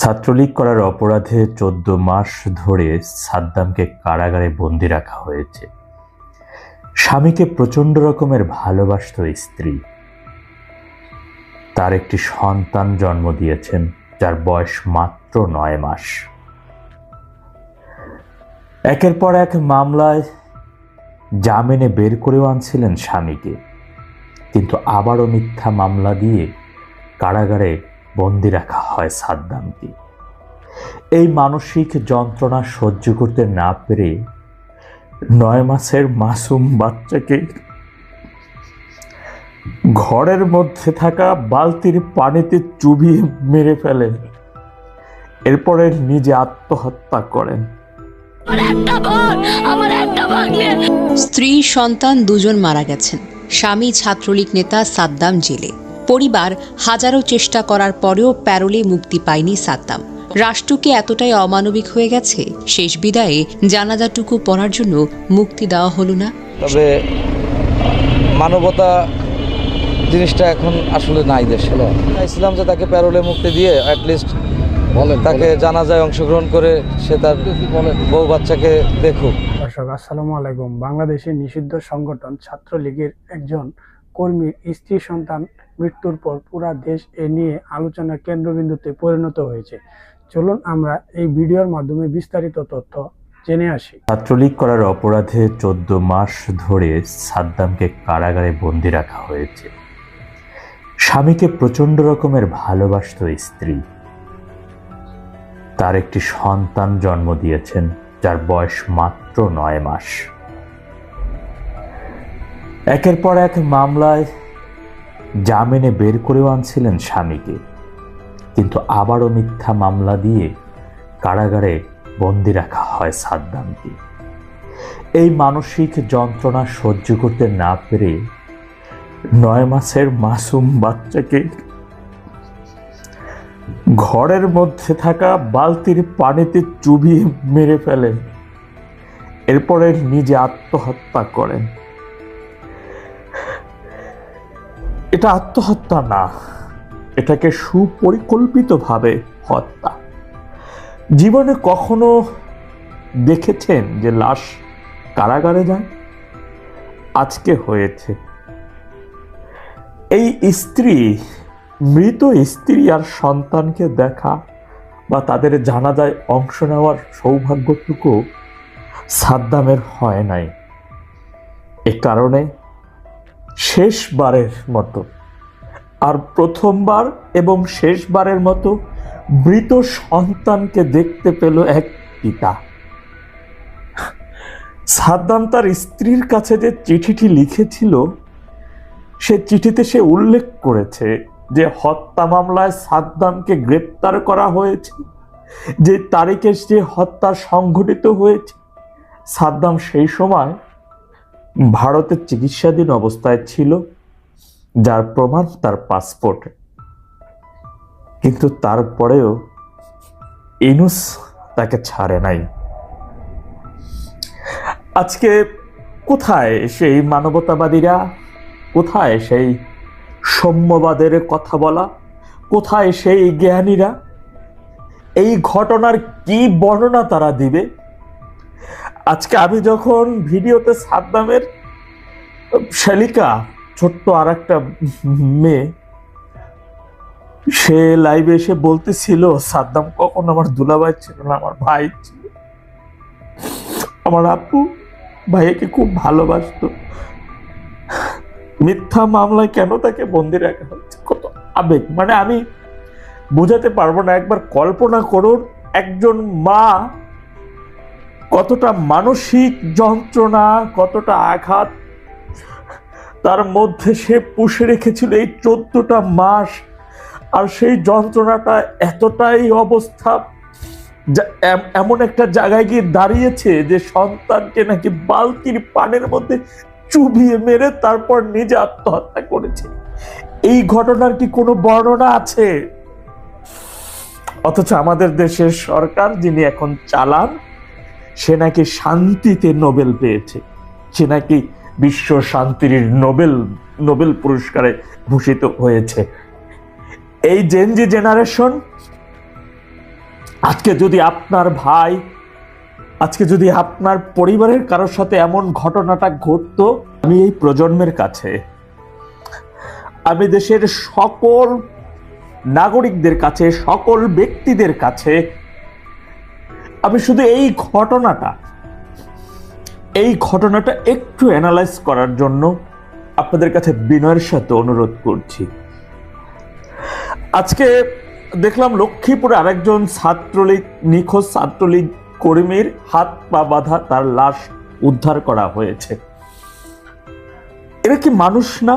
ছাত্রলীগ করার অপরাধে ১৪ মাস ধরে সাদ্দামকে কারাগারে বন্দি রাখা হয়েছে। স্বামীকে প্রচন্ড রকমের ভালোবাসত স্ত্রী। তার একটি সন্তান জন্ম দিয়েছেন, যার বয়স মাত্র ৯ মাস। একের পর এক মামলায় জামিনে বের করেও আনছিলেন স্বামীকে, কিন্তু আবারও মিথ্যা মামলা দিয়ে কারাগারে বন্দি রাখা হয় সাদ্দামকে। এই মানসিক যন্ত্রণা সহ্য করতে না পেরে ৯ মাসের মাসুম বাচ্চাকে ঘরের মধ্যে থাকা বালতির পানিতে চুবিয়ে মেরে ফেলেন। এরপরে নিজে আত্মহত্যা করেন। স্ত্রী সন্তান দুজন মারা গেছেন। স্বামী ছাত্রলীগ নেতা সাদ্দাম জেলে। পরিবার হাজারো চেষ্টা করার পরেও প্যারোলে মুক্তি পায়নি সাদ্দাম। রাষ্ট্রকে এতটাই অমানবিক হয়ে গেছে, শেষ বিদায়ে জানাজাটুকু পড়ার জন্য মুক্তি দেওয়া হলো না। তবে মানবতা জিনিসটা এখন আসলে নাই দেশে। ইসলাম যে তাকে প্যারোলে মুক্তি দিয়ে অ্যাটলিস্ট তাকে জানাজায় অংশগ্রহণ করে সে তার বউ বাচ্চাকে দেখুক। দর্শক আসসালামু আলাইকুম। বাংলাদেশের নিষিদ্ধ সংগঠন ছাত্রলীগের একজন কর্মীর স্ত্রী সন্তান মৃত্যুর পর পুরা দেশ এ নিয়ে আলোচনার কেন্দ্রবিন্দুতে পরিণত হয়েছে। চলুন আমরা এই ভিডিওর মাধ্যমে বিস্তারিত তথ্য জেনে আসি। ছাত্রলীগ করার অপরাধে ১৪ মাস ধরে সাদ্দামকে কারাগারে বন্দি রাখা হয়েছে। স্বামীকে প্রচন্ড রকমের ভালোবাসত স্ত্রী। তার একটি সন্তান জন্ম দিয়েছেন, যার বয়স মাত্র ৯ মাস। একের পর এক মামলায় জামিনে বের করেও আনছিলেন স্বামীকে, কিন্তু আবারও মিথ্যা মামলা দিয়ে কারাগারে বন্দি রাখা হয় সাদ্দামকে। এই মানসিক যন্ত্রণা সহ্য করতে না পেরে ৯ মাসের মাসুম বাচ্চাকে ঘরের মধ্যে থাকা বালতির পানিতে চুবিয়ে মেরে ফেলেন। এরপরে নিজে আত্মহত্যা করেন। এটা আত্মহত্যা না, এটাকে সুপরিকল্পিতভাবে হত্যা। জীবনে কখনো দেখেছেন যে লাশ কারাগারে যায়? আজকে হয়েছে। এই স্ত্রী, মৃত স্ত্রী আর সন্তানকে দেখা বা তাদের জানাজায় অংশ নেওয়ার সৌভাগ্যটুকু সাদ্দামের হয় নাই। এ কারণে শেষবারের মতো আর প্রথমবার এবং শেষবারের মতো মৃত সন্তানকে দেখতে পেল এক পিতা। সাদ্দাম তার স্ত্রীর কাছে যে চিঠিটি লিখেছিল, সে চিঠিতে সে উল্লেখ করেছে যে হত্যা মামলায় সাদ্দামকে গ্রেপ্তার করা হয়েছে, যে তারিখে যে হত্যা সংঘটিত হয়েছে। সাদ্দাম সেই সময় ভারতের চিকিৎসাধীন অবস্থায় ছিল, যার প্রমাণ তার পাসপোর্টে। কিন্তু তারপরেও ইউনূস তাকে ছাড়ে নাই। আজকে কোথায় সেই মানবতাবাদীরা? কোথায় সেই সাম্যবাদের কথা বলা? কোথায় সেই জ্ঞানীরা? এই ঘটনার কি বর্ণনা তারা দিবে? আজকে আমি যখন ভিডিওতে সাদ্দামের শালিকা, ছোট্ট আর একটা মেয়ে, সে লাইভে এসে বলতেছিল সাদ্দাম কখন আমার দুলাভাই ছিল না, আমার ভাই ছিল। আমার আপু ভাইকে খুব ভালোবাসতো। মিথ্যা মামলায় কেন তাকে বন্দি রাখা হচ্ছে? কত আবেগ, মানে আমি বোঝাতে পারবো না। একবার কল্পনা করুন, একজন মা কতটা মানসিক যন্ত্রণা, কতটা আঘাত তার মধ্যে সে পুষে রেখেছিল এই 14টা মাস। আর সেই যন্ত্রণাটা এতটাই অবস্থা, এমন একটা জায়গায় গিয়ে দাঁড়িয়েছে যে সন্তানকে নাকি বালতির পানির মধ্যে চুবিয়ে মেরে তারপর নিজে আত্মহত্যা করেছে। এই ঘটনার কি কোনো বর্ণনা আছে? অথচ আমাদের দেশের সরকার, যিনি এখন চালান, সে নাকি শান্তিতে নোবেল পেয়েছে। সে নাকি বিশ্ব শান্তির নোবেল পুরস্কারে ভূষিত হয়েছে। এই জেনজি জেনারেশন আজকে যদি আপনার ভাই, আজকে যদি আপনার পরিবারের কারোর সাথে এমন ঘটনাটা ঘটতো, আমি এই প্রজন্মের কাছে, আমি দেশের সকল নাগরিকদের কাছে, সকল ব্যক্তিদের কাছে আমি শুধু এই ঘটনাটা একটু অ্যানালাইজ করার জন্য আপনাদের কাছে বিনয়ের সাথে অনুরোধ করছি। আজকে দেখলাম লক্ষ্মীপুরে আরেকজন নিখোঁজ ছাত্রলীগ কর্মীর হাত পা বাঁধা, তার লাশ উদ্ধার করা হয়েছে। এরা কি মানুষ না?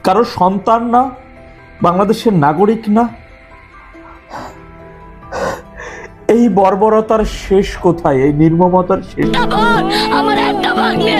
কারো সন্তান না? বাংলাদেশের নাগরিক না? এই বর্বরতার শেষ কোথায়? এই নির্মমতার শেষ? আমার একটা ভাগ্নে।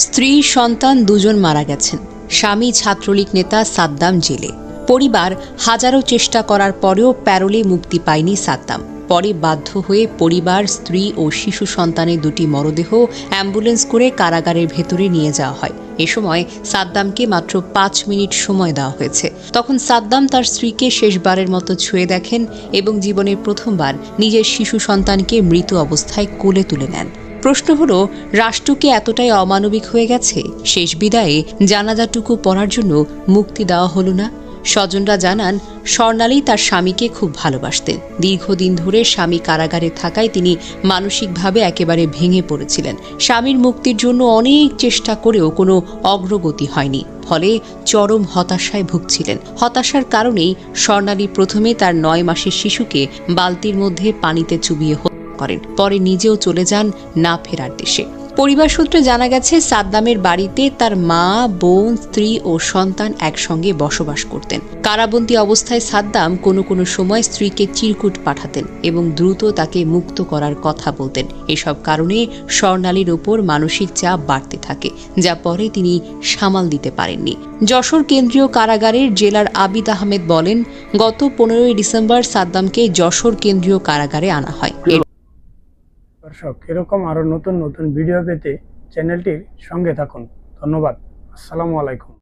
স্ত্রী সন্তান দুজন মারা গেছেন। স্বামী ছাত্রলীগ নেতা সাদ্দাম জেলে। পরিবার হাজারো চেষ্টা করার পরেও প্যারোলে মুক্তি পায়নি সাদ্দাম। পরে বাধ্য হয়ে পরিবার, স্ত্রী ও শিশু সন্তানের দুটি মরদেহ অ্যাম্বুলেন্স করে কারাগারের ভেতরে নিয়ে যাওয়া হয়। এ সময় সাদ্দামকে মাত্র 5 মিনিট সময় দেওয়া হয়েছে। তখন সাদ্দাম তার স্ত্রীকে শেষবারের মতো ছুঁয়ে দেখেন এবং জীবনের প্রথমবার নিজের শিশু সন্তানকে মৃত অবস্থায় কোলে তুলে নেন। প্রশ্ন হলো, রাষ্ট্রকে এতটাই অমানবিক হয়ে গেছে? শেষ বিদায়ে জানাজাটুকু পড়ার জন্য মুক্তি দেওয়া হলো না। স্বজনরা জানান, স্বর্ণালী তার স্বামীকে খুব ভালোবাসতেন। দীর্ঘদিন ধরে স্বামী কারাগারে থাকায় তিনি মানসিকভাবে একেবারে ভেঙে পড়েছিলেন। স্বামীর মুক্তির জন্য অনেক চেষ্টা করেও কোনো অগ্রগতি হয়নি। ফলে চরম হতাশায় ভুগছিলেন। হতাশার কারণেই স্বর্ণালী প্রথমে তার 9 মাসের শিশুকে বালতির মধ্যে পানিতে চুবিয়ে করেন। পরে নিজেও চলে যান না ফেরার দেশে। পরিবার সূত্রে জানা গেছে, সাদ্দামের বাড়িতে তার মা, বোন, স্ত্রী ও সন্তান একসঙ্গে বসবাস করতেন। কারাবন্দী অবস্থায় সাদ্দাম কোনো কোনো সময় স্ত্রীকে চিরকুট পাঠাতেন এবং দ্রুত তাকে মুক্ত করার কথা বলতেন। এসব কারণে স্বর্ণালীর ওপর মানসিক চাপ বাড়তে থাকে, যা পরে তিনি সামাল দিতে পারেননি। যশোর কেন্দ্রীয় কারাগারের জেলার আবিদ আহমেদ বলেন, গত 15ই ডিসেম্বর সাদ্দামকে যশোর কেন্দ্রীয় কারাগারে আনা হয়। দর্শক, এরকম আরো নতুন নতুন ভিডিও পেতে চ্যানেলটির সঙ্গে থাকুন। ধন্যবাদ। আসসালামু আলাইকুম।